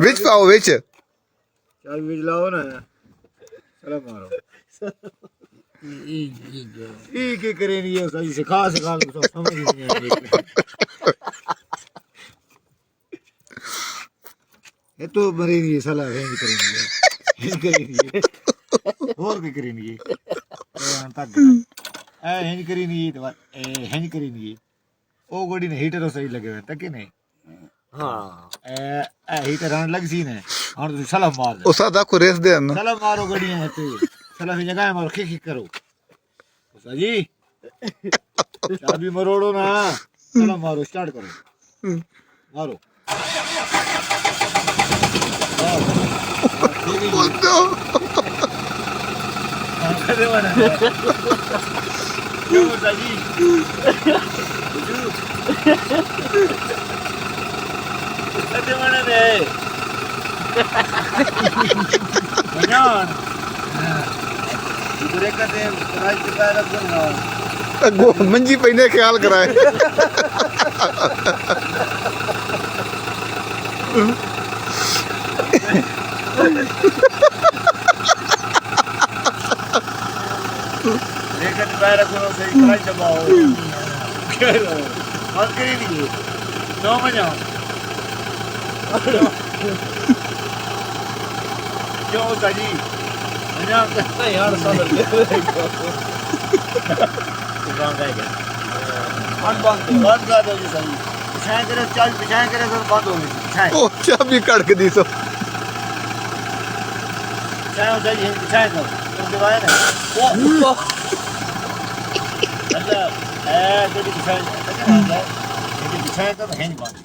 विच पाओ विच चल विच लाओ ना चलो मारो ये के करे नहीं है सही सिखा तो समझ ही नहीं आती ये तो मरे नहीं साला है नहीं करेंगे और भी करेंगे तक ए है नहीं करेंगे तो है नहीं करेंगे ओ गोड़ी ने हीटर सही लगे हुए तक नहीं हां ए हीटर आने लग सी ने और तो साला मार दे ओ सादा को रेस दे ना साला मारो गड़ियां है ते साला की जगह मारो खिक करो जी चाबी मरोड़ो ना चलो मारो स्टार्ट करो मारो बंदो अरे वाला क्यों जी अरे वाला दे मजान दूसरे का दे राज के पैर रख ना अगो मंजी पहने ख्याल कराए लेकर पैर रखो सही कराई दबाओ मत करी नहीं नो मजा क्यों जी मजा यार साल बंद कर दो जी सही पिछाए करे चल पिछाए करे तो बंद हो गई पिछाए ओ चाबी कड़क दी सो पिछाए हो जाइए पिछाए करो तुम दिवाए ना वो अच्छा ए तेरी पिछाए तो है नहीं बंद